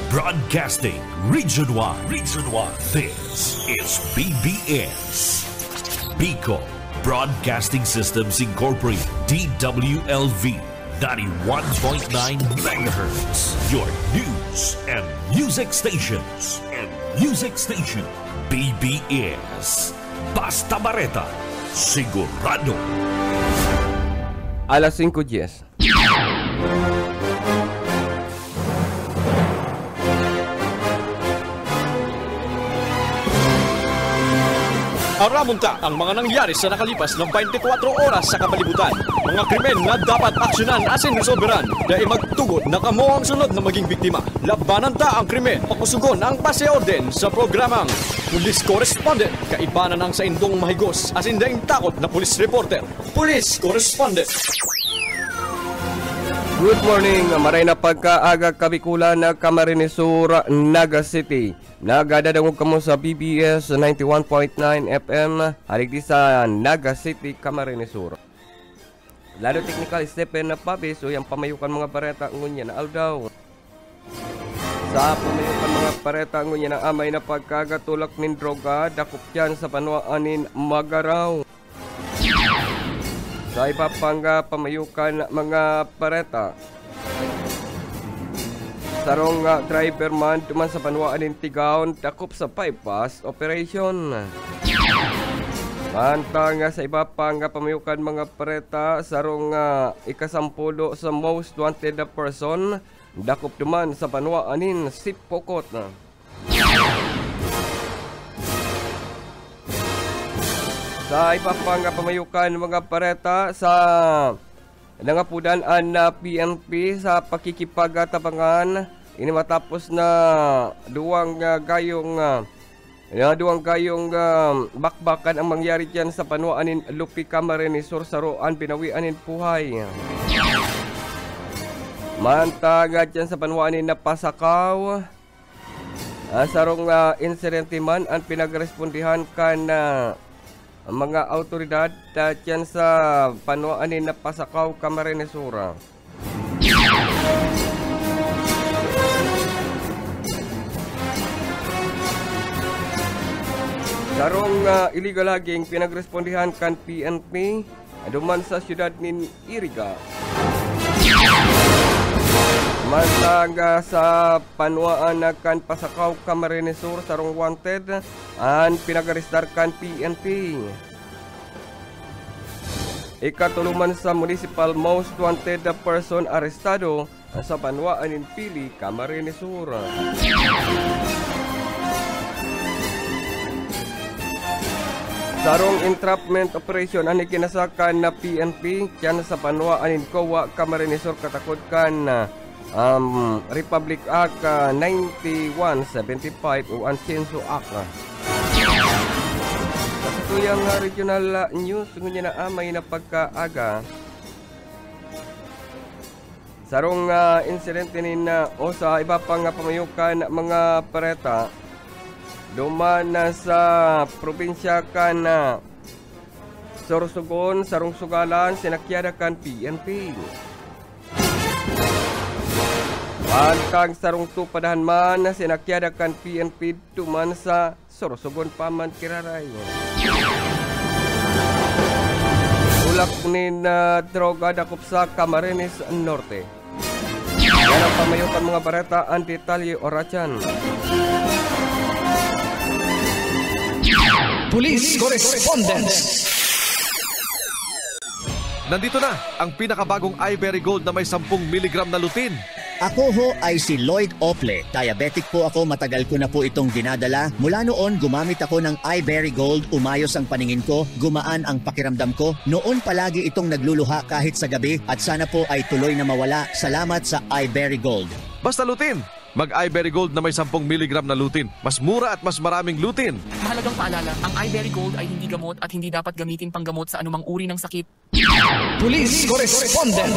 Broadcasting Region 1. Region 1. This is BBS. Bicol Broadcasting Systems Incorporated. DWLV 91.9 MHz. Your news and music stations. BBS. Basta Bareta. Sigurado. Alas 5:10. Aramunta ang mga nangyari sa nakalipas ng 24 oras sa kapalibutan. Mga krimen na dapat aksyonan asin resolveran dahil magtugot na kamo ang sunod na maging biktima. Labanan ta ang krimen, pakusugon ang paseorden sa programang Police Correspondent. Kaibanan ang sa indong mahigos asin daing takot na police reporter. Police Correspondent. Good morning, maray na pagkaaga Kabikulan na Camarines Sur, Naga City. Nagadadangog kamo sa BBS 91.9 FM, haligdi sa Naga City, Camarines Sur. Lalo technical Stephen na Pabis o yung pamayukan mga pareta ngunya na aldaw. Sa pamayukan mga pareta ngunya na amay na pagkagatulak nin droga, dakop dyan sa panuaanin magaraw. Sa iba pang pamayukan mga pareta, sarong driver man duman sa panuaan ng Tigaon dakop sa bypass operation. Mantang sa iba pang pamayukan mga pareta, sarong ikasampulo sa most wanted person dakop duman sa panuaan ng Sipokot. Sa iba pang pamayukan mga pareta, sa nangapudan-an na PNP sa pakikipagtabangan, ini matapos na duwang gayong bakbakan ang mangyari dyan sa panuanin Lupi Camarines Sur, saruan binawianin puhay. Mantaga dyan sa panuanin na Pasakaw, sarong insidente man ang pinagrespondihan kan ang mga autoridad dyan sa panuanin na Pasakaw, Camarines Sur. Sarong illegal logging pinagrespondihan kan PNP duman sa siyudad nin Iriga. Mantaga sa panuaan na kan Pasakaw, Camarines Sur, sarong wanted ang pinagaristar kan PNP. Ikatuluman sa municipal most wanted person arestado sa panuaan in Pili, Camarines Sur. Sarong entrapment operation ang ikinasakan na PNP dyan sa panuaan in Kowa, Camarines Sur, katakod kan Republic Act 9175 o Ancenso Act. Sa tuyang regional news ngunya na amay na pagkaaga, sarong insidente nin o sa iba pang pamayukan mga pareta duman na sa probinsya kan Sorsogon, sarong sugalan sinakyada kan PNP. Pantang sarong tupadahan man na sinakyada kan PNP duman sa Sorsogon paman Kiraray. Ulak nin droga dakop sa Camarines Norte. Yan ang pamayukan mga bareta ang detalye orachan. Police Correspondent. Nandito na ang pinakabagong iBerry Gold na may 10 mg na lutein. Ako ho ay si Lloyd Ople. Diabetic po ako, matagal ko na po itong dinadala. Mula noon, gumamit ako ng iBerry Gold, umayos ang paningin ko, gumaan ang pakiramdam ko. Noon palagi itong nagluluha kahit sa gabi at sana po ay tuloy na mawala. Salamat sa iBerry Gold. Basta lutein! Mag-iBerry Gold na may 10 mg na lutein. Mas mura at mas maraming lutein. Mahalagang paalala, ang iBerry Gold ay hindi gamot at hindi dapat gamitin panggamot sa anumang uri ng sakit. Police Correspondent.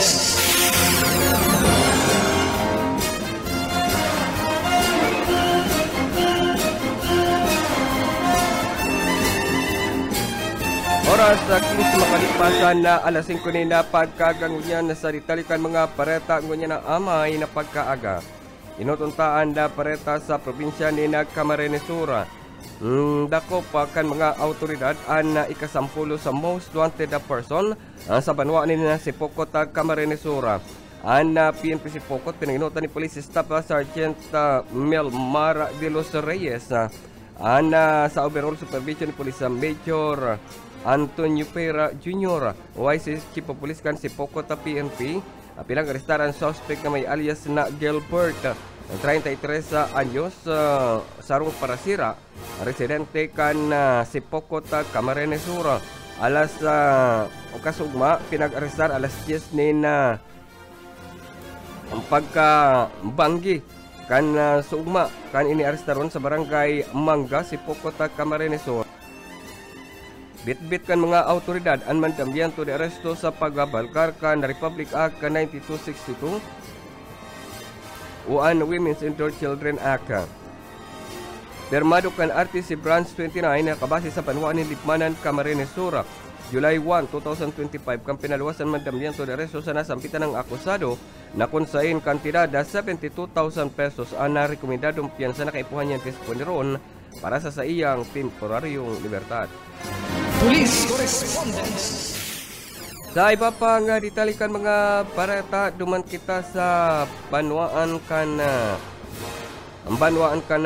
Oras sa 15 makalipasan na alas 5 na pagkagangunyan sa ditalikan mga pareta ngunyan na amay na pagkaaga. inutuntaan na pareta sa probinsya ni Camarines Sur. Dako pa kan mga autoridad ang ikasampulo sa most wanted person sa banwa ni si Pokot Camarines Sur. Ang PNP si Pokot pinanginutan ni Police Staff Sergeant Melmar de los Reyes. Ang sa overall supervision ni Police Major Antonio Pera Jr. OIC Chief of Police kan si Pokot PNP pinag-arestaran suspect na may alias na Gilbert 33 anyos sarong parasira residente kan si Pokot Camarines Sur. Alas kasugma pinag-arestar alas 10 ni na ang pagkabanggi kan sugma kan iniarestaron sa barangay Mangga si Pokot Camarines Sur. Bit-bit kan mga autoridad ang mandambiento de aresto sa pagbabalkar kan Republic Act 9262 o ang Women's and Children Act. Permado kan RTC Branch 29 na kabase sa panuan ni Lipmanan Camarines Sur. July 1, 2025 kan pinaluwasan mandambiento de aresto sa nasampitan ng akusado na kunsain kantidad na 72,000 pesos ang narekomendadong piyansa na kaipuhan niyang disponeron para sa iyang temporaryong libertad. Police Correspondence. Sa iba pa nga ditalikan mga pareta duman kita sa banwaan kan na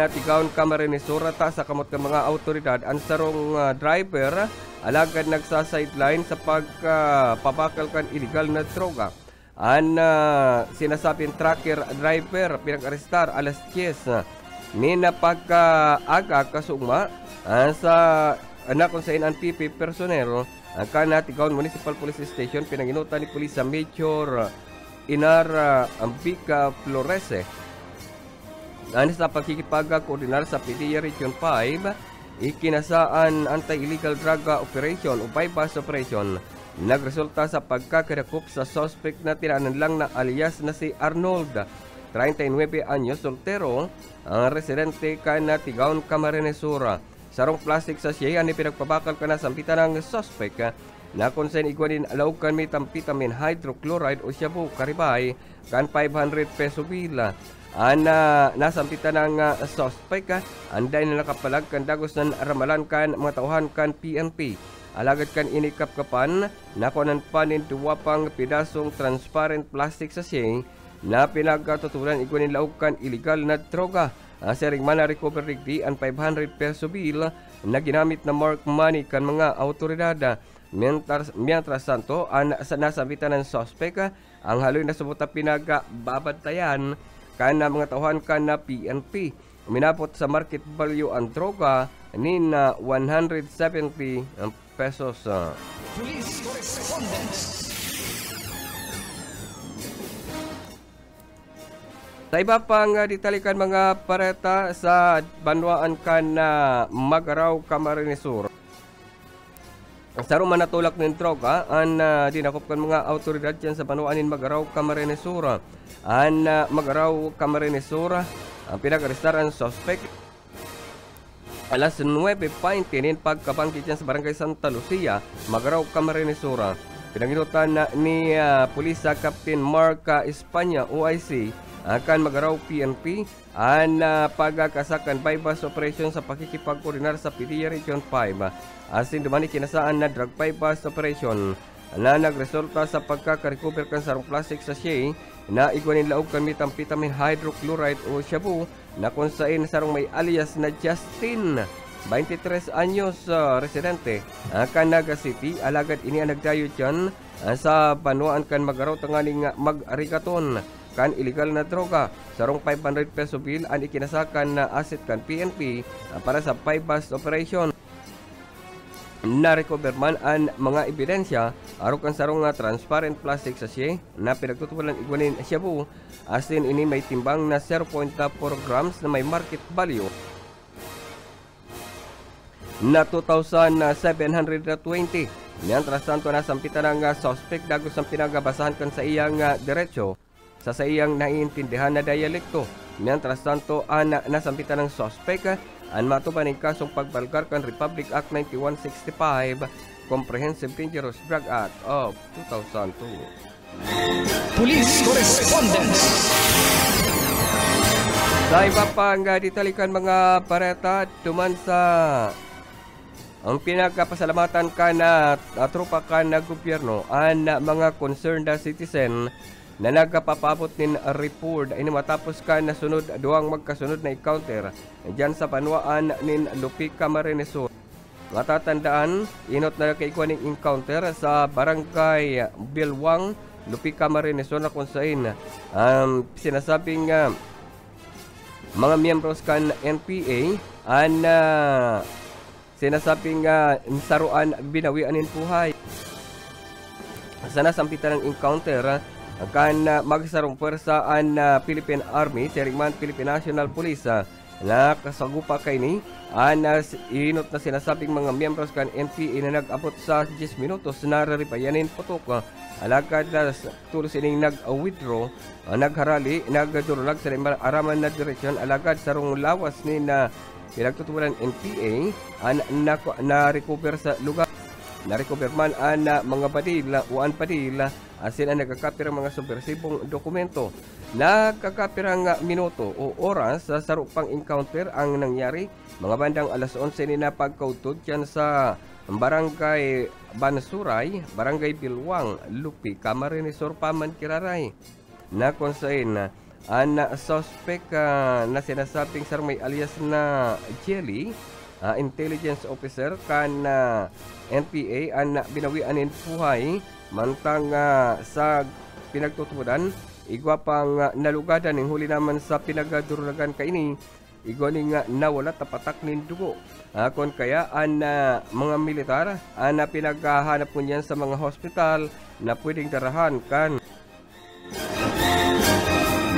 Tigaon Camarines Sur ta sa kamot ka mga autoridad ang sarong driver alagad nagsa-sideline sa pagpabakal kan illegal na droga. Ang sinasabing trucker driver pinag-arestar alas 10 ni na pagkaaga kasugma sa kung sa ang PP personnel ang Tigaon Municipal Police Station pinanginutan ni Police Major Inar Ambika Florese. Sa pagkikipag-koordinar sa PDEA Region 5 ikinasaan anti-illegal drug operation o bypass operation. Nagresulta sa pagkakadakop sa suspect na tinanan lang na alias na si Arnold, 39 anyos, soltero, ang residente ka na Tigaon Camarines Sur. Sarong plastic sa siya ni pinagpabakal ka na sampitan ng suspect na kung saan iguanin alaw kan methamphetamine hydrochloride o shabu karibay kan 500 peso bila. Nasampitan ng suspect anday na nakapalag kan dagos ng ramalan kan mga tauhan kan PNP. Alagad kan inikapkapan na kunan panin duwa pang pidasong transparent plastic sa siyang na pinagkatutulan iguanin laog kan illegal na droga. Sering man na recover digdi ang 500 peso bill na ginamit na mark money kan mga autoridad. Mientras tanto, nasabitan ng suspect ang haloy na subuta pinagbabantayan kan na mga tauhan kan na PNP. Uminapot sa market value ang droga ni na 170 pesos. Police Correspondence. Sa iba pang ditalikan mga pareta sa banwaan kan na Magaraw Camarines Sur. Sa rumah natulak ng droga ang dinakop kan mga autoridad dyan sa banwaan ng Magaraw Camarines Sur. Ang Magaraw Camarines Sur ang pinag-arestar ang suspect alas 9:20 pagkabangkit dyan sa barangay Santa Lucia, Magaraw Camarines Sur. Pinanginutan ni Pulisa Captain Mark Espanya OIC akan Magaraw PNP ang pagkakasakan bypass operation sa pakikipagkoordinar sa PDEA Region 5. Asin dumani kinasaan na drug bypass operation na nagresulta sa pagkakarecover kan sarong plastic sa siya na iguanin laog kan methamphetamine hydrochloride o shabu na kung saan sarong may alias na Justin, 23 anyos, residente kan Naga City. Alagad ini ang nagdayo dyan sa banwaan kan Magaraw tanganing mag-arigaton kan illegal na droga. Sarong 500 peso bill ang ikinasakan na asset kan PNP para sa bypass operation. Na-recover man ang mga ebidensya araw kan sarong transparent plastic sa siya na pinagtutuwalan iguanin shabu. Asin ini may timbang na 0.4 grams na may market value na 2,720. Mientras tanto nasampitan ang suspect dagos ang pinagabasahan kan sa iyang diretso sa iyang naiintindihan na dialekto. Mientras tanto nasampitan ng suspect ang matuban ng kasong pagbalgar kan Republic Act 9165 Comprehensive Dangerous Drug Act of 2002. Police Correspondence. Sa iba pang ditalikan mga pareta, tuman sa ang pinagpasalamatan ka na tropa ka na gobyerno an mga concerned citizen na nagpapabot nin report ay matapos ka na sunod duwang magkasunod na encounter dyan sa panuaan nin Lupi, Camarines Sur. Matatandaan, inot na kaikuan ng encounter sa barangay Bilwang, Lupi, Camarines Sur na kung saan sinasabing mga miyembros kan NPA an sinasabing saruan binawianin buhay. Sa nasampitan ng encounter kan magsarong pwersa an Philippine Army, Serikman Philippine National Police na kasagupa kay ni an inot na sinasabing mga miyembros kan NPA na nag-abot sa 10 minutos na raripayanin putok. Alagad na tulos ining nag-withdraw, nagharali, nagdurulag sa araman na direksyon. Alagad sarong lawas ni na pinagtutulan NPA na-recover sa lugar. Na-recover man ang mga padila, uan padila, asin ang nagkakapirang mga subversibong dokumento. Nagkakapirang minuto o oras sa sarupang encounter ang nangyari. Mga bandang alas 11 ni na pagkautod dyan sa Barangay Bansuray, Barangay Bilwang, Lupi, Camarines Sur, Paman, Kiraray. Na kung saan ang suspect na sinasabing may alias na Jelly, intelligence officer kan NPA ang binawianin buhay mantang sa pinagtutudan igwa pang nalugadan ng huli naman sa pinagadurulagan kaini igwa ning nawala tapatak nin dugo. Kon kaya ang mga militar na pinaghahanap po niyan sa mga hospital na pwedeng tarahan kan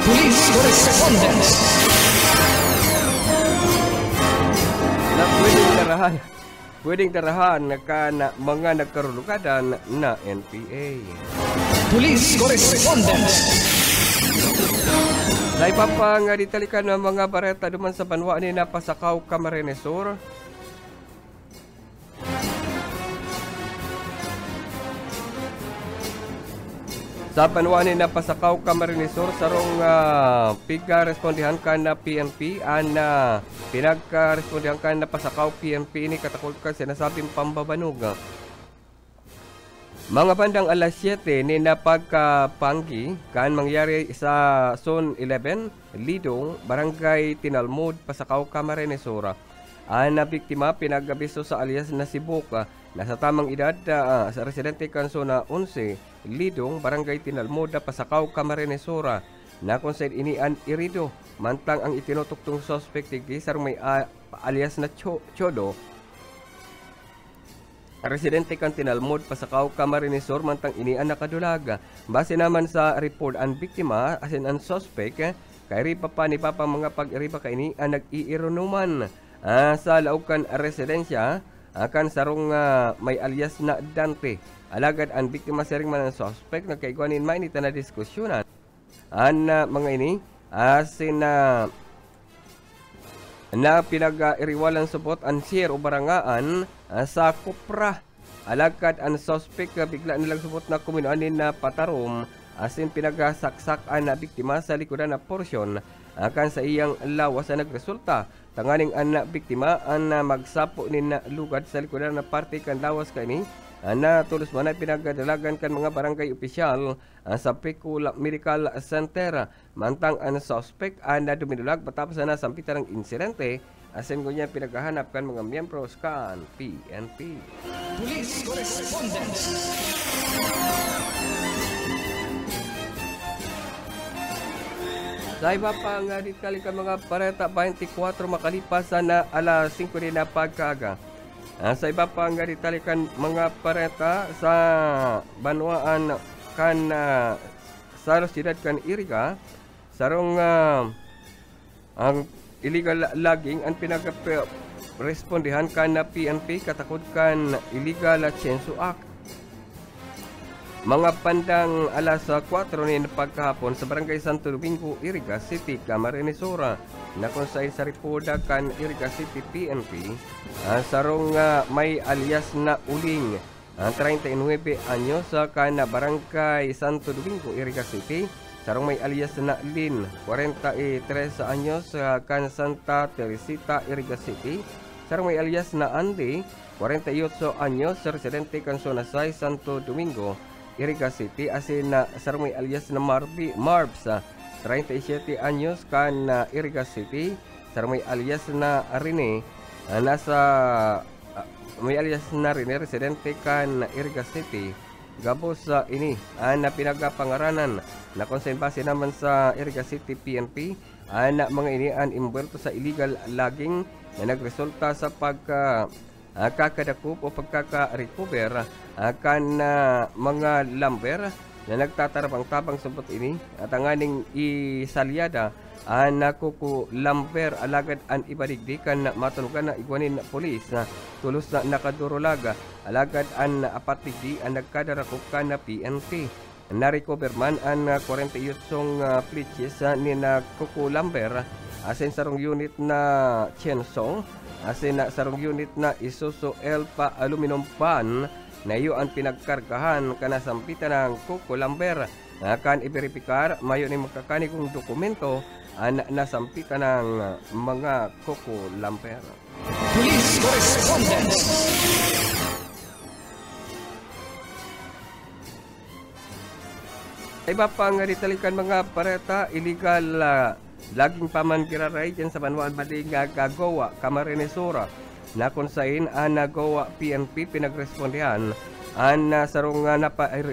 Police correspondence. Na pwedeng tarahan kan mga nagkarulugadan na NPA. Police correspondence. Sa iba pang ditalikan ng mga bareta duman sa banwa ni Napasakaw, Camarines Sur. Sa banwa ni Napasakaw, Camarines Sur, sarong piga-respondihan ka na PNP na pinagka-respondihan ka na Pasakaw PNP ini katakot ka sinasabing pambabanog. Mga bandang alas 7 ni napagkapanggi kan mangyari sa Zone 11, Lidong, Barangay Tinalmud, Pasakaw, Camarines Sur. Ang biktima pinagabiso sa alias na si Boca na sa tamang edad sa residente kan Zona 11, Lidong, Barangay Tinalmud, Pasakaw, Camarines Sur. Na kung saan ini an irido mantang ang itinutuktong suspect sarong may alias na Chodo. Residente kan Tinalmud, Pasakaw, Camarines Sur, mantang ini ang nakadulaga. Base naman sa report ang biktima asin ang suspect kay ripa pa ni papa mga pag-iripa kay ini ang nag-iirunuman sa laukan residensya akan sarong may alias na Dante. Alagad ang biktima siring man ang suspect na kaiguanin mainita na diskusyonan ang mga ini asin na pinag-iriwalan supot ang share o barangaan sa Kupra. Alagad ang suspect bigla nilang supot na kuminuanin na patarom asin pinag-saksak na biktima sa likodan na porsyon akan sa iyang lawas na nagresulta. Tanganing ang biktima ang magsapo ni na lugad sa likodan na parte kan lawas kaini na tulos man ay pinagdalagan kan mga barangay opisyal sa Picul Medical Center. Mantang ang suspect na dumidulag matapos na sampitan ng insidente asin ko niya pinaghahanap kan mga miyembros kan PNP. Police correspondence. Sa iba pa nga ditali ka mga pareta 24 makalipas na alas 5 din na pagkaaga. Sa iba pa nga ditalikan mga pareta sa banwaan kan sa siyudad kan Iriga sarong ang illegal logging ang pinag-respondihan kan na PNP katakod kan Illegal Census Act. Mga pandang alas 4 ni pagkahapon sa Barangay Santo Domingo, Iriga City, Camarines Sur, na kung saan sa ripoda kan Iriga City PNP, sarong may alias na Uling, 39 anyo sa kan Barangay Santo Domingo, Iriga City, sarong may alias na Lin, 43 anyos, kan Santa Teresita, Iriga City. Sarong may alias na Andy, 48 anyos, residente kan Sonasay, Santo Domingo, Iriga City. Asin sarong may alias na Marbs, 37 anyos, kan Iriga City. Sarong may alias na Rene, may alias na Rene, residente kan Iriga City. Gabos ini na pinagapangaranan na konsen base naman sa Iriga City PNP na mga ini an imbuerto sa illegal logging na nagresulta sa kakadakup o pagkaka-recover kan mga lumber na nagtatarabang-tabang subot ini at ang aning isalyada nakuku lumber alagad an ibadigdikan na matunugan na igwanin na polis na tulos na nakadurulaga alagad an apatigdi ang nagkadarakup na PNP. Na-recover man ang 48 pliches ni na kuku lumber asin sarong unit na chainsaw asin sarong unit na Isuzu Elpa aluminum pan na iyo ang pinagkargahan kanasampitan ng kuku lumber kan iberipikar mayo ni magkakanigong dokumento ang nasampitan ng mga kuku lumber. Police correspondence. Iba pang ritalikan mga pareta, illegal laging paman giraray dyan sa Banwaan Mading gagawa, Camarines-Sur na kung saan nagawa PNP pinagrespondihan ang sarong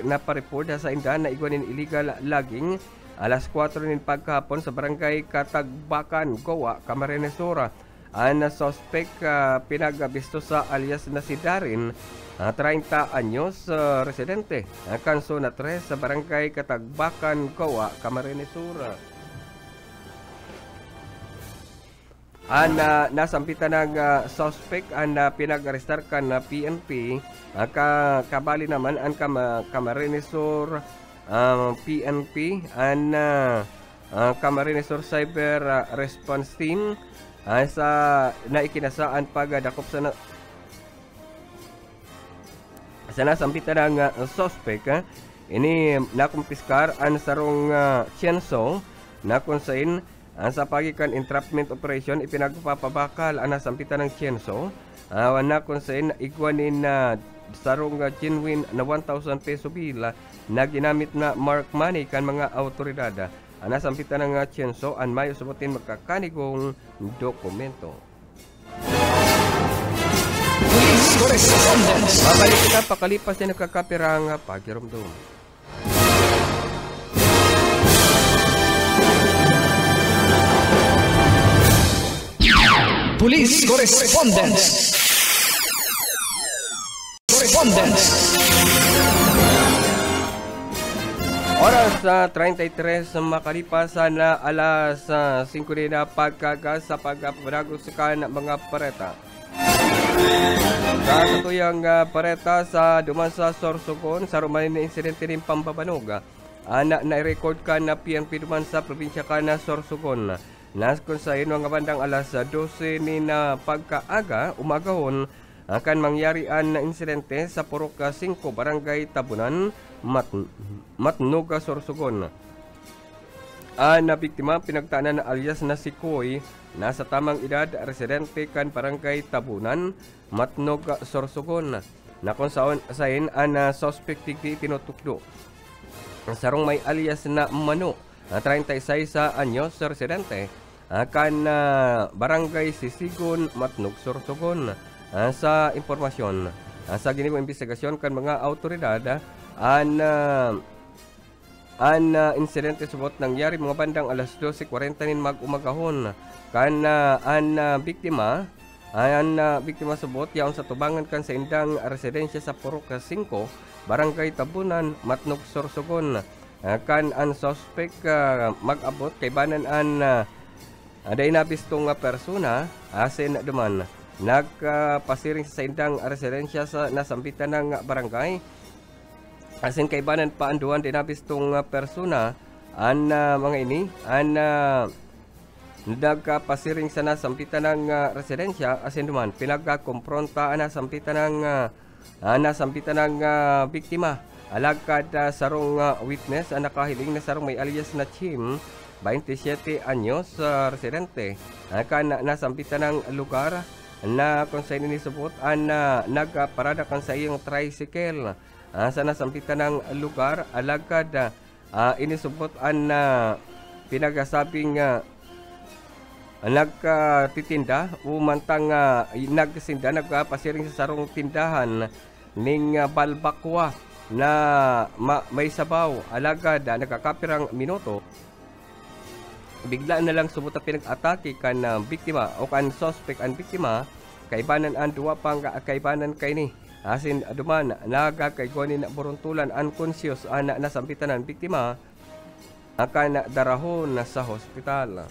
napareport sa indahan na igwanin illegal logging alas 4 nin pagkahapon sa barangay Katagbakan, Goa, Camarines-Sur. Ang suspect pinagabisto sa alias na si Darin, 30 anyos, residente kanso na 3 sa barangay Katagbakan, Goa, Camarines-Sur. Nasampitan ng suspect ang pinag-arestar kan na PNP kabali naman ang Camarines-Sur PNP ang Camarines-Sur Cyber Response Team sa naikinasaan pagdakop sa nasampitan ng suspect. Ini nakumpiskar ang sarong chainsaw na kung saan sa pagikan entrapment operation ipinagpapabakal ang nasampitan ng chainsaw na kung saan igwanin na sarong genuine na 1,000 peso bill na ginamit na mark money kan mga autoridad. Ang nasampitan ng chainsaw ang mayo subutin magkakanigong dokumento. Police correspondence. Mabalik kita pakalipas na nakakapirang pagirumdum. Police correspondence. Oras sa 33 makalipas na alas 5 din na pagkagas sa pagpapadagusikan mga pareta. Sa katuyang pareta sa duman sa Sorsogon, sa rumanin na insidente rin pambabanog. Na-record ka na PNP duman sa probinsya ka na Sorsogon. Kung sa ino nga bandang alas 12 ni na pagkaaga, umagahon, akan mangyarian na insidente sa Purok 5, Barangay Tabunan, Matnuga, Sorsogon. Na biktima pinagtaanan na alias na si Koy, nasa tamang edad, residente kan Barangay Tabunan, Matnuga, Sorsogon. Na kung saan na suspect tigdi tinutukdo. Sarong may alias na Mano, 36 anyos, residente kan Barangay Sisigon, Matnug, Sorsogon. Sa impormasyon sa ginigong investigasyon kan mga autoridad an insidente subot nangyari mga bandang alas 12:40 nin mag-umagahon kan biktima subot yaon sa tubangan kan sa indang residensya sa Purok 5, Barangay Tabunan, Matnug, Sorsogon. Kan an suspect mag-abot kay banan aday nabistong persona asin duman nagpasiring sa indang residensya sa nasambitan ng barangay. Asin kaibanan pa anduan din nabistong persona ang mga ini nagpasiring sa nasambitan ng residensya. Asin duman pinagkakompronta ang nasambitan ng biktima Alagkad sarong witness ang nakahiling na sarong may alias na Chim, 27 anyos, residente. Kan nasampitan ng lugar na kung saan inisubot ang nagparada kan sa iyong tricycle. Sa nasampitan ng lugar, alagkad inisubot ang pinagasabing nagtitinda umantang nagsinda nagpasiring sa sarong tindahan ning balbakwa na may sabaw. Alagad nagkakapirang minuto, bigla na lang subot pinag-atake kan biktima o kan suspect ang biktima. Kaibanan ang duwa pang kaibanan kay ni asin duman nagakaygonin na buruntulan unconscious ang nasampitan ng biktima akan darahon sa hospital.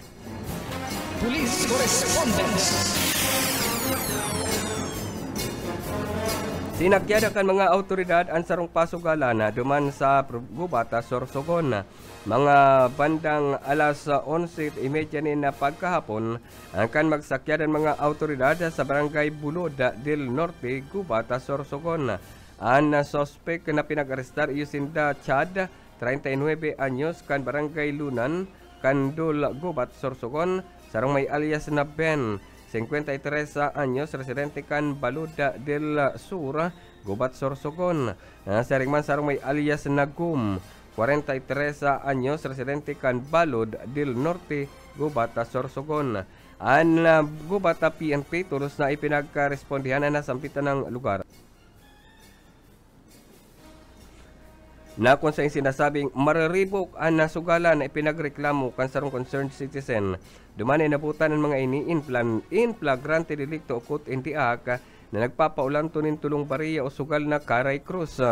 Police correspondence. Sinagyada kan mga autoridad ang sarong pasugalan na duman sa gubat Sorsogon. Mga bandang alas 11:30 na pagkahapon ang kan magsakyadan mga autoridad sa barangay Bulod del Norte, Gubat, Sorsogon. Ang suspect na pinag-arestar Yusinda Chad, 39 anyos, kan barangay Lunan, Kandul, Gubat, Sorsogon. Sarong may alias na Ben, 53 anyos, residente kan Baluda del Sur, Gubat, Sorsogon. Saringman sarong may alias na Gum, 43 anyos, residente kan Balud del Norte, Gubat, Sorsogon. Ang Gubat PNP tulos na ipinagkarespondihan na sampitan ng lugar na kung saan sinasabing mariribok ang nasugalan na ipinagreklamo kan sarong concerned citizen. Duman ay nabutan ng mga ini in flagrante delicto ukot indiak na nagpapaulan tunin tulong bariya o sugal na Karay Cruz.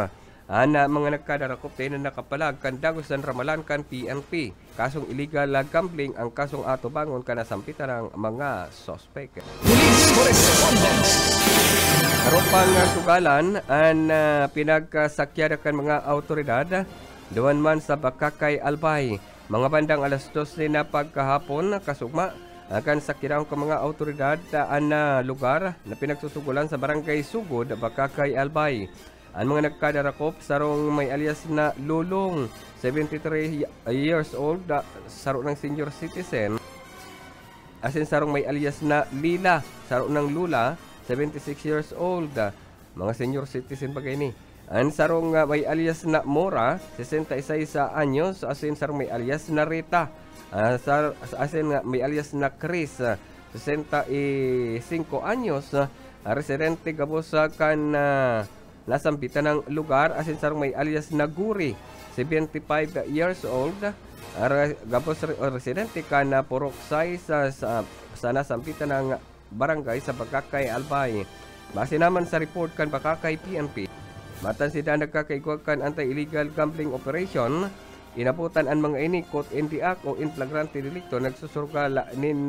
Ana mga nagkadarakop tayo na nakapalag kan Dagusan Ramalan kan PNP. Kasong illegal gambling ang kasong ato bangon ka nasampitan ng mga suspect. Police correspondence. Karon pang sugalan ang pinagsakyada kan mga autoridad duman man sa Bakakay, Albay. Mga bandang alas 12 na pagkahapon kasugma akan sakyadaon ka mga autoridad ang lugar na pinagsusugulan sa barangay Sugod, Bakakay, Albay. Ang mga nagkadarakop sarong may alias na Lulong, 73 years old, sarong ng senior citizen. Asin sarong may alias na Lila, sarong ng Lula, 76 years old, mga senior citizen bagay ni. Ang sarong may alias na Mora, 66 anyos, asin sarong may alias na Rita, asin may alias na Chris, 65 anyos, residente gabos kan nasampitan ng lugar. Asin sarong may alias na Guri, 75 years old, gabos residente ka na Poroksay sa nasampitan ng barangay sa Bakakay, Albay. Base naman sa report kan Bakakay PNP, matan sida nagkakaigwag kan anti-illegal gambling operation, inabutan ang mga inikot indiak o in flagrante delicto nagsusurgal nin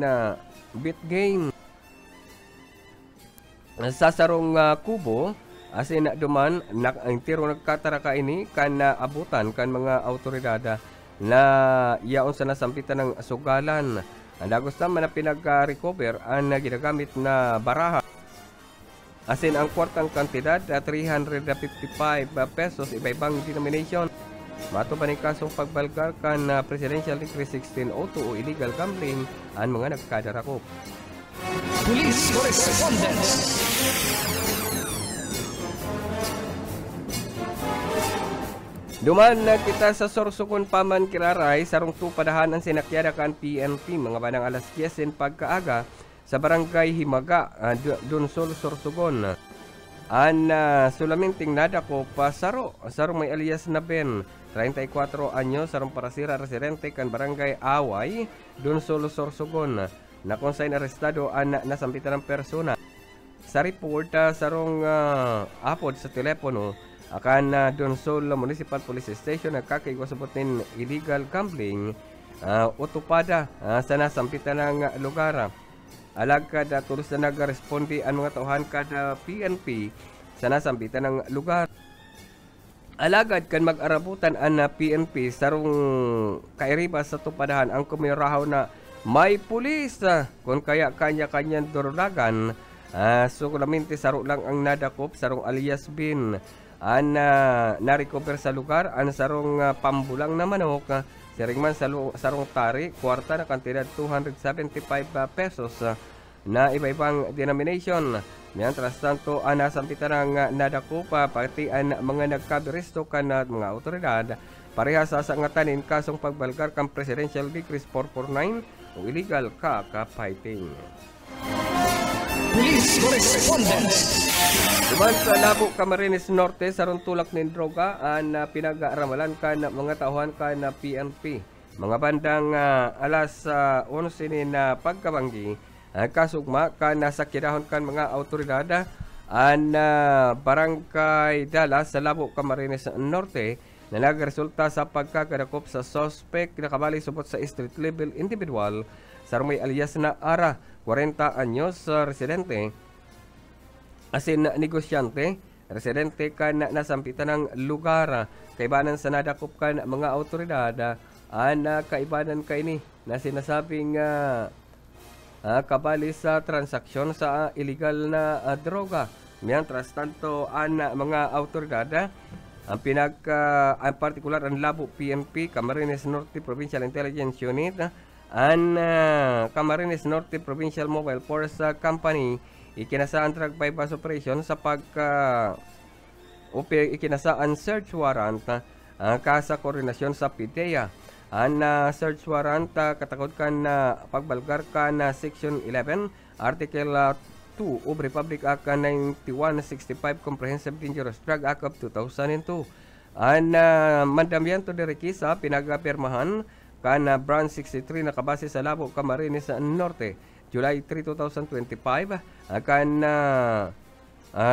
bit game sa sarong kubo. Asin duman ang tiro nagkataraka ini kan abutan kan mga autoridad na yaon sa nasampitan ng sugalan. Ang dagos naman na pinag-recover ang ginagamit na baraha. Asin ang kwartang kantidad 355 pesos iba-ibang denomination. Mato pa ni kasong pagbalgar kan Presidential Decree 1602 o illegal gambling ang mga nagkadarakop. Police correspondence. Duman na kita sa Sorsogon paman kiraray sarong tupadahan ang sinakyada kan PNP mga banang alas 10 pagkaaga sa barangay Himaga, Dunsol, Sorsogon. An sulaminting nadako pa sarong may alias na Ben, 34 anyos, sarong parasira residente kan barangay Away, Dunsol, Sorsogon. Na kung saan arestado ang nasampitan ng persona. Sa report sarong apod sa telepono akan Dunsol Municipal Police Station nagkakaigwasabot nin illegal gambling utupada sa nasampitan ng lugar. Alagkad tulos na nagresponde ang mga tauhan kada PNP sa nasampitan ng lugar. Alagad kan mag-arabutan ang PNP sarong kairiba sa tupadahan ang kumirahaw na may pulis kung kaya kanya-kanyang durulagan. So kulaminti saro lang ang nadakop sarong alias Bin. an na-recover sa lugar ang sarong pambulang na manok siringman sarong tari kwarta na kantidad 275 pesos na iba-ibang denomination. Mientras tanto, nasampitan ng nadakupa pati ang mga nagkabiresto kan mga autoridad parehas sa sangatanin kasong pagbalgar kang Presidential Decree 449 o illegal cockfighting. Police correspondence. Duman sa Labo, Camarines Norte, sarong tulak ng droga ang pinag-aaramalan ka na mga tauhan ka na PNP. Mga bandang alas 11 ni na pagkabanggi, kasugma ka na sakirahon kan mga autoridad ang barangay Dallas sa Labo, Camarines Norte na nagresulta sa pagkakadakop sa suspect na kabali subot sa street level individual sa may alias na Ara, 40 anyos, residente asin negosyante, residente ka na nasampitan ng lugar kaibanan sa nadakop ka mga autoridad kaibanan ka ini na sinasabing kabali sa transaksyon sa illegal na droga. Mientras tanto mga autoridad ang partikular ang Labo PNP, Camarines Norte Provincial Intelligence Unit, ang Camarines Norte Provincial Mobile Force Company ikinasaan drug bypass operation sa ikinasaan search warrant kasa koordinasyon sa PIDEA. Ang search warrant katakod ka na pagbalgar ka na Section 11 Article 2 of Republic Act 9165 Comprehensive Dangerous Drug Act of 2002. Ang mandamiento de requisa pinagapirmahan ka na Branch 63 na kabase sa Labo, Camarines Norte July 3, 2025 akan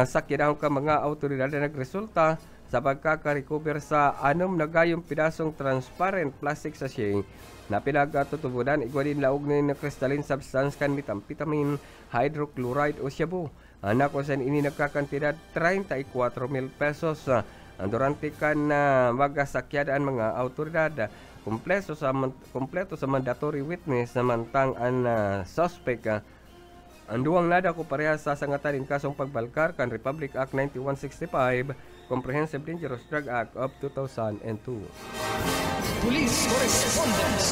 sakirahon ka mga autoridad na nagresulta sa pagkaka-recover sa 6 na gayong pidasong transparent plastic sachet na pinagtutubunan igwalin laog na crystalline substance kan methamphetamine, hydrochloride o shabu. Anak ko sa ini nagkakantidad 34,000 pesos. Durante kan magasakyadaan mga autoridad kompleto sa mandatory witness samantang ang suspect ang duwang nada ko parehas sa sangatanin kasong pagbalkar kan Republic Act 9165 Comprehensive Dangerous Drug Act of 2002. Police correspondence.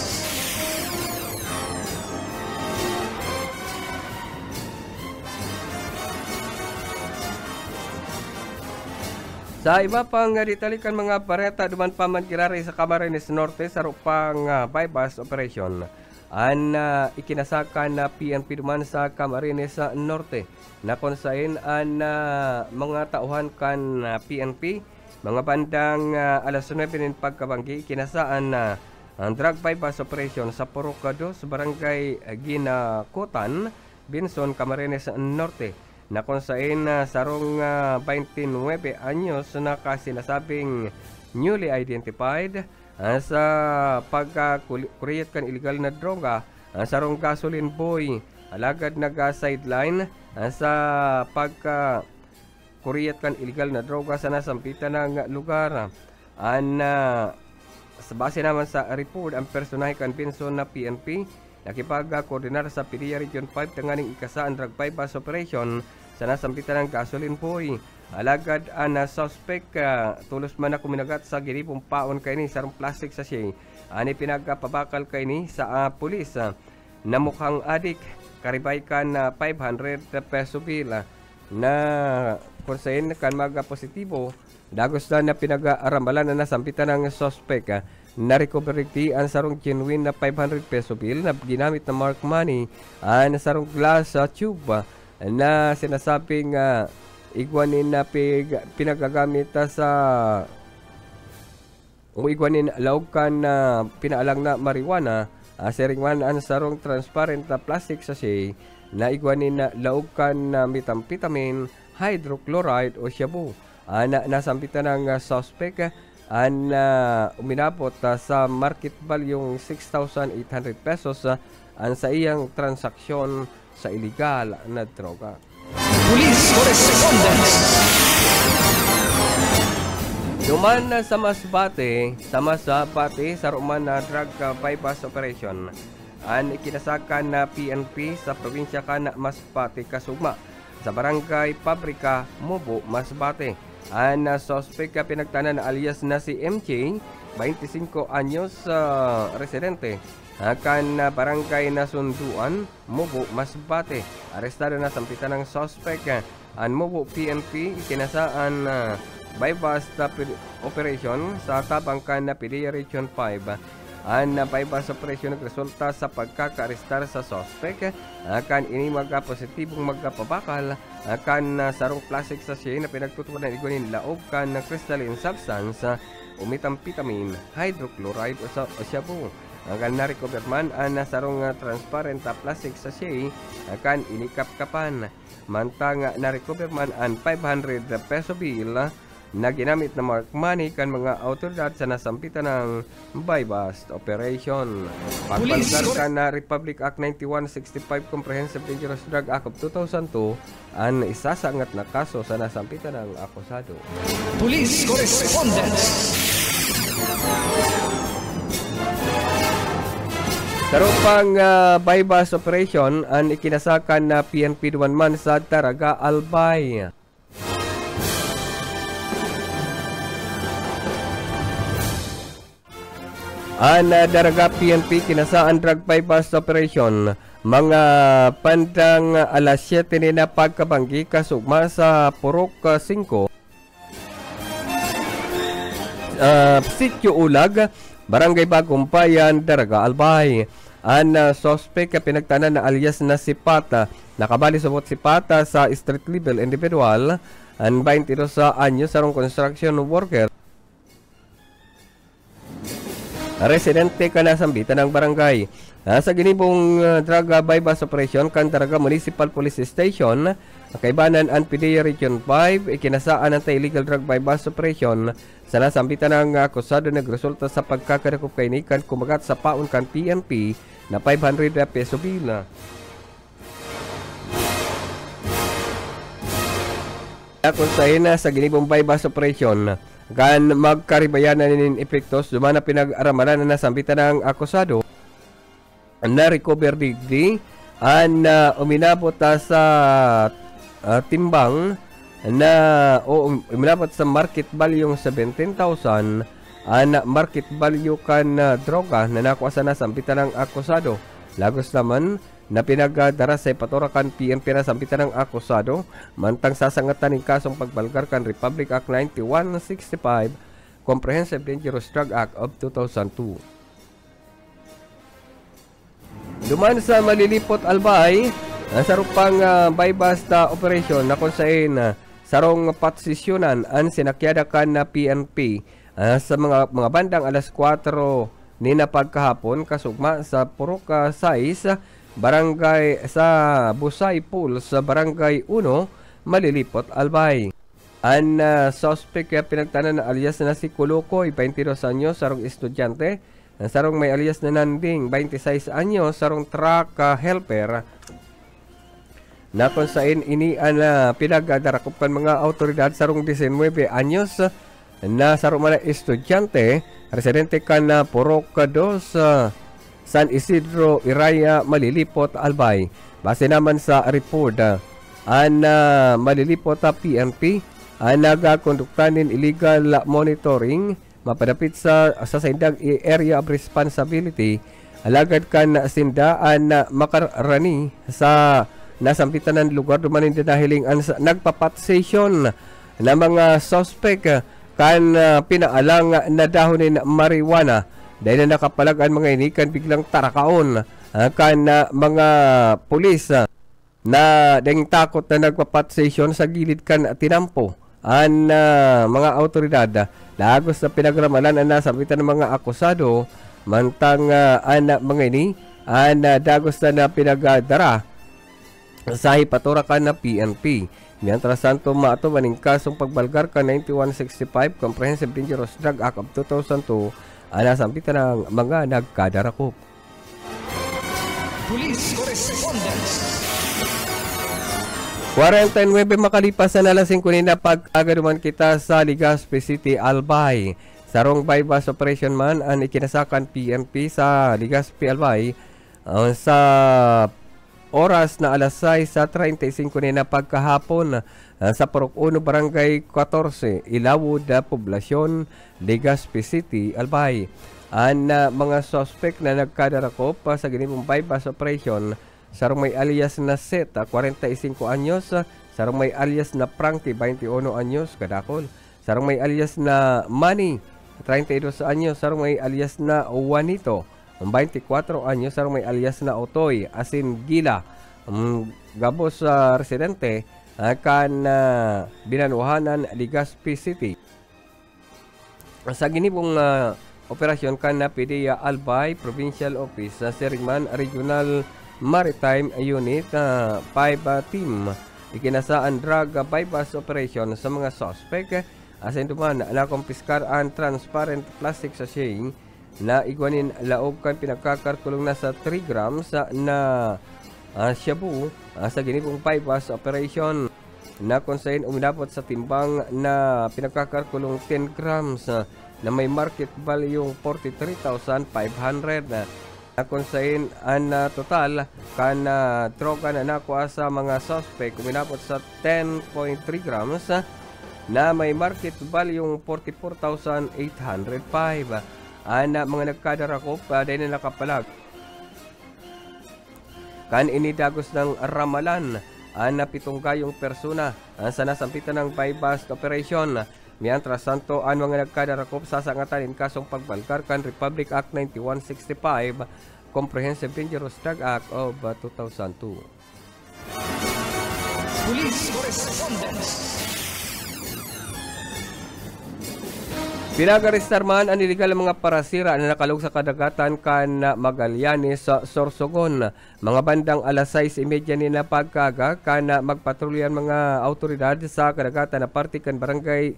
Sa iba pang ditalikan mga pareta duman pa man kirari sa Camarines Norte sa rupang bypass operation. An ikinasakan na PNP duman sa Camarines Norte na konsain an mga tauhan kan PNP mga bandang alas 9 nin pagkabanggi ikinasaan na ang drug bypass operation sa Porocado sa barangay Ginakutan, Binson, Camarines Norte na kung saan sarong 29 anyos na kasinasabing newly identified sa pagka-kuriyat kan illegal na droga sarong gasoline boy alagad nag-sideline sa pagka-kuriyat kan illegal na droga sa nasampitan ng lugar. Sa base naman sa report ang personahe kan Binson na PNP nakipag-koordinar sa PDEA Region 5 tanganing ikasaan drug bypass operation sa nasampitan ng gasoline boy. Alagad ang suspect tulos man na kuminagat sa giripong paon kay ni sarong plastic sachet. Ani pinagpabakal kay ni sa pulis na mukhang adik karibay kan 500 peso bill na konsayin kan maga positibo dagos na pinag-arambalan na nasampitan ng suspect na-recover ang sarong genuine na 500 peso bill na ginamit na mark money ang sarong glass tube na sinasabing igwanin na pinagagamit sa igwanin laog kan na pinaalang na marijuana seringman ang sarong transparent na plastic sachet na igwanin na laog kan na methamphetamine, hydrochloride o shabu. Nasampitan ng suspect uminabot sa market value 6,800 pesos ang sa iyang transaksyon sa illegal na droga. Police correspondence. Duman sa Masbate sa ruman na drug bypass operation ang ikinasakan na PNP sa probinsya kan Masbate kasugma sa barangay Pabrika, Mubo, Masbate. Ang suspect pinagtanan na alias na si MJ, 25 anyos, residente kan barangay Nasunduan, Mubo, Masbate. Arestado na sampitan ng suspect ang Mubo PNP ikinasaan bypass operation sa tabangkan na PDEA Region 5. Ang bypass operation nagresulta sa pagkaka-arestar sa suspect kan ini positibong magkapabakal kan sarong plastic sachet na pinagtutunan igunin laob kan crystalline substance umitampitamine hydrochloride o shabu. Kan na-recover man ang sarong transparent plastic sachet kan inikap-kapan. Mantang na-recover man ang 500 peso bill na ginamit na mark money kan mga autoridad sa nasampitan ng bypass operation. Pagbalgar kan na Republic Act 9165 Comprehensive Dangerous Drug Act of 2002 ang isasangat na kaso sa nasampitan ng akusado. Police Correspondence. Karupang bypass operation ang ikinasakan na PNP Dumanman sa Taraga, Albay. Ang Daraga PNP kinasaan drug bypass operation mga pandang alas 7 ni na pagkabanggi kasugma sa Purok 5 Sitio Ulag, Barangay Bagumpayan, Daraga, Albay. Ang suspect pinagtanan na alias na si Pata, nakabali subot si Pata sa street level individual, ang 22 anyos sarong construction worker. Residente ka na sambitan ng barangay. Sa ginibong drug bypass operation kan Daraga Municipal Police Station, kaibanan ang PDEA Region 5, ikinasaan ang illegal drug bypass operation sa nasambitan ng akusado nagresulta sa pagkakadakop kainikan kumagat sa paon kan PNP na 500 peso bill. Akunsahin na sa ginibong bypass operation kan magkaribayanan nin epektos dumana pinag-aramalan na nasambitan ng akusado na recover digdi ang uminabot sa timbang na uminabot sa market value yung 17,000 ang market value kan droga na nakuha sa nasambitan ng akusado. Lagos naman na pinagdara sa ipaturakan PNP na sampitan ng akusado, mantang sasangatan ng kasong pagbalgar kan Republic Act 9165 Comprehensive Dangerous Drug Act of 2002. Duman sa Malilipot, Albay, sarupang bypass operation na kung saan sarong patsisyonan ang sinakyadakan na PNP sa mga bandang alas 4 ni na pagkahapon kasugma sa Purok 6 barangay sa Busay Pool sa barangay 1 Malilipot, Albay. Ang suspect pinagtanan na alias na si Kulukoy, 22 anyos, sarong estudyante. Sarong may alias na Nanding, 26 anyos, sarong truck helper. Na kung saan ini ang pinagdarakop kan mga autoridad sarong 19 anyos na sarong mga estudyante, residente kan na Purok 2 San Isidro, Iraya, Malilipot, Albay. Base naman sa report, ang Malilipot PNP ang nagakonduktanin illegal monitoring mapadapit sa sindag area of responsibility alagad kan sindaan na makarani sa nasampitan ng lugar dumanin dinahiling ang nagpapatsation na mga suspect kan pinaalang na dahonin marijuana. Dahil na nakapalagan mga inikan biglang tarakaon kan mga pulis na deng takot na nagpapatsation sa gilid kan tinampo ang mga autoridad. Lagos na pinagramalan ang nasabitan ng mga akusado mantang ang mga ini ang dagos na pinagdara sa hipaturakan na PNP. Mientras tanto maato maning kasong pagbalgar ka 9165 Comprehensive Dangerous Drug Act of 2002 nasampitan ng mga nagkadarakop. Police Correspondence. 49 makalipas na alas 5 na pag-agaduman kita sa Legazpi City, Albay. Sarong bypass operation man ang ikinasakan PNP sa Legazpi, Albay sa oras na alas 6:35 na pagkahapon sa Purok 1, Barangay 14, Ilawod, Poblasyon, Legazpi City, Albay. Ang mga suspect na nagkadarakop sa ginibong bypass operation sarong may alias na Set, 45 anyos, sarong may alias na Frankie, 21 anyos, kadakol. Sarong may alias na Manny, 32 anyos, sarong may alias na Juanito, 24 anyos, sarong may alias na Otoy, asin Gila, gabos sa residente kan Binanuhanan, Legazpi City. Sa ginibong operasyon kan na PDEA Albay Provincial Office sa Sirigman Regional Maritime Unit 5 team ikinasaan drug bypass operation sa mga suspect asin duman na kumpiskar ang transparent plastic sachet na igwanin laog kan pinagkakarkulong na sa 3 grams na shabu sa ginibong bypass operation na konsayin umilapot sa timbang na pinagkakarkulong 10 grams na may market value 43,500 na konsayin ang total kan droga na nakuha sa mga suspect umilapot sa 10.3 grams na may market value 44,805. Ang mga nagkadarakop dahil na nakapalag kan inidagos ng ramalan ang 7 gayong persona sa nasampitan ng bypass operation. Mientras tanto, ang mga nagkadarakop sasangatan in kasong pagbalkar kan Republic Act 9165, Comprehensive Dangerous Drug Act of 2002. Police correspondence. Pinag-arestar man ang iligal mga parasira na nakalog sa kadagatan kan Magallanes sa Sorsogon. Mga bandang alas 6:30 ni na pagkaga kan magpatrolyan mga autoridad sa kadagatan na parte kan Barangay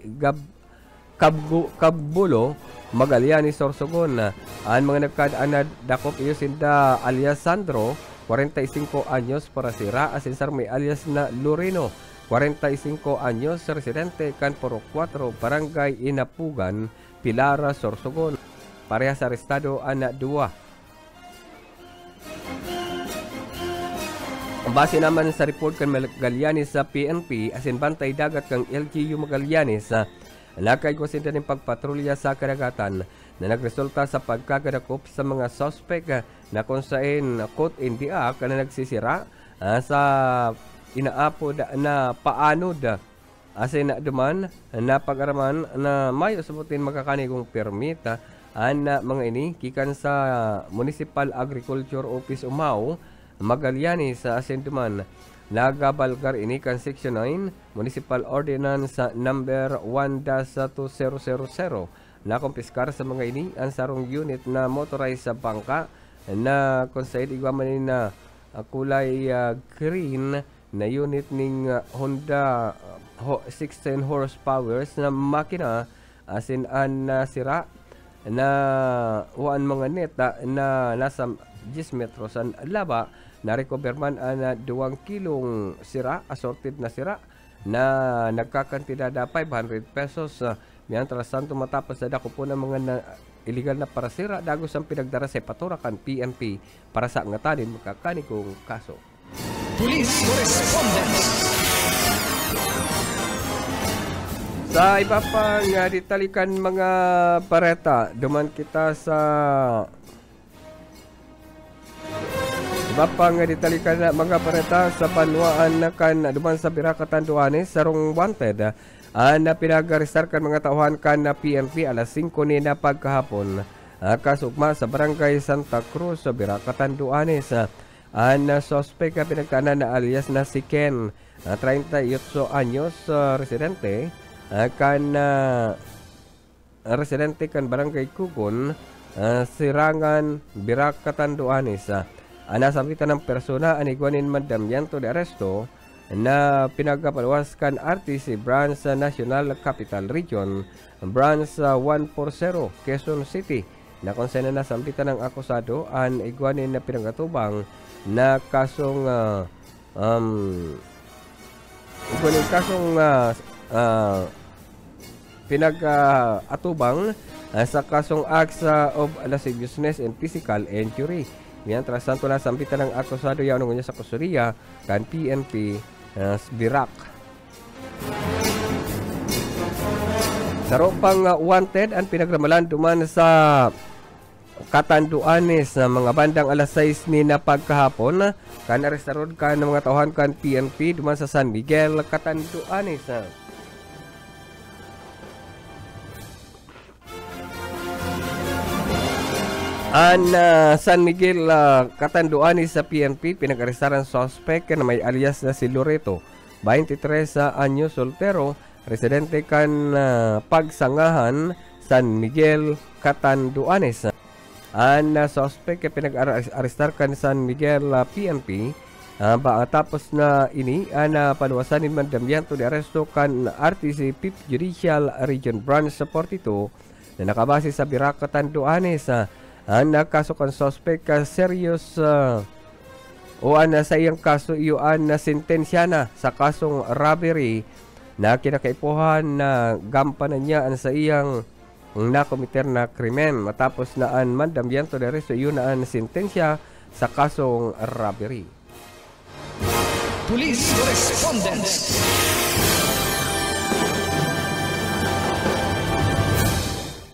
Kabbulo, Magallanes, Sorsogon. Ang mga nagkadaan na dakop iyo sinda alias Sandro, 45 anyos, parasira, asin sarmi alias na Loreno, 45 anyos, residente kan Purok 4, Barangay Inapugan, Pilara, Sorsogon. Parehas arestado ang 2. Base naman sa report kan Magallanes sa PNP, asin bantay dagat kang LGU Magallanes, nakaigosin din pagpatrolya sa kadagatan na nagresulta sa pagkagadakop sa mga suspect na kung saan caught in the act na nagsisira sa inaapod na paanod asin duman na pag-araman na mayo sabutin makakanigong permit ang mga ini kikan sa Municipal Agriculture Office Umao, Magallanes asin duman nagabalgar ini kan Section 9 Municipal Ordinance number 1-2000 na kumpiskar sa mga ini ang sarong unit na motorized sa bangka na kung saan igwaman na kulay green na unit ning Honda 16 horsepower na makina asin an sira na uan mga neta na nasa 10 metros ang laba na recover man ang 2 kilong sira, assorted na sira na nagkakantidad 500 pesos. Mientras tanto matapos na dako po ng mga illegal na parasira dagos ang pinagdara sa paturakan PNP para sa angatanin magkakanikong kaso. Police correspondence. Sa iba pang ditalikan mga bareta, duman kita sa iba pang ditalikan na mga bareta sa Banwaan na kan duman sa Birakatan Duanes sarong wanted na pinag-arestar kan mga tauhan kan na PNP alas 5 ni na pagkahapon kasugma sa Barangay Santa Cruz sa Birakatan Duanes. Ang suspect na pinagkana na alias na si Ken, 38 anyos, residente residente kan Barangay Kugon, Sirangan, Birakatan Duanes. Nasampitan ng persona anigwanin mandamiento de arresto na pinagpalwas kan RTC Branch National Capital Region, Branch 140, Quezon City, na kung saan nasampitan ng akusado ang igwanin na pinagkatubang na kasong pinag-atubang sa kasong acts of lasciviousness and physical injury. Mientras tanto na sambitan ng akusado yaw ng sa kusuria kan PNP Birak. Saro pang wanted ang pinagramalan duman sa Katanduanes na mga bandang alas 6 ni na pagkahapon kan arestarod kan ng mga tauhan kan PNP duman sa San Miguel, Katanduanes. San Miguel, Katanduanes sa PNP pinag-arestaran suspect na may alias na si Loreto, 23 anyos, soltero, residente kan Pagsangahan, San Miguel, Katanduanes. Ang suspect ay pinag-arestar kan San Miguel PNP tapos na ini panuwasan ni mandamyanto de aresto kan RTC 5th Judicial Region Branch sa 42 na nakabase sa Birak, Katanduanes. Ang kaso kan suspect serious sa iyang kaso iyon na sentensya na sa kasong robbery na kinakaipuhan na gampanan niya sa iyang nakomiter na krimen matapos na ang mandamyanto de aresto iyon na ang sentensya sa kasong robbery. Police correspondence.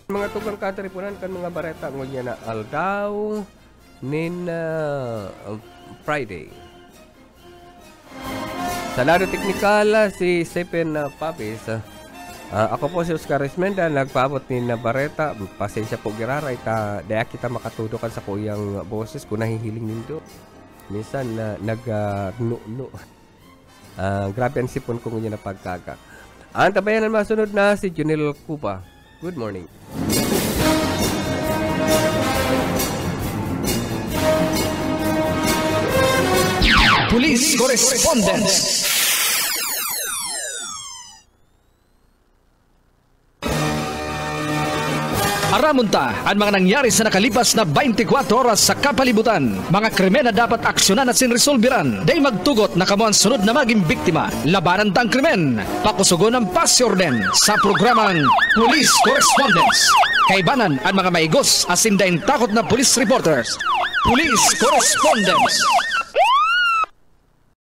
Mga tugang katripunan kan mga bareta ngunya na aldaw nin Friday. Sa lado teknikal si Sepen Papis. Ako po si Oscar Esmenda, nagpaabot ni Nabareta. Pasensya po girara, daya kita makatudokan sa kuyang boses kung nahihiling nindo. Minsan nag-no. Grabe ang sipon ko ngunya na pagkaga. Ang tabayan na masunod na si Junel Cuba. Good morning. Police correspondence. Aramunta ang mga nangyari sa nakalipas na 24 oras sa kapalibutan. Mga krimen na dapat aksyonan at sinresolbiran. Day magtugot na kamo ang sunod na maging biktima. Labanan tang krimen. Pakusugon ang pasyorden sa programang Police Correspondence. Kaibanan ang mga maigos asin daing takot na police reporters. Police Correspondence.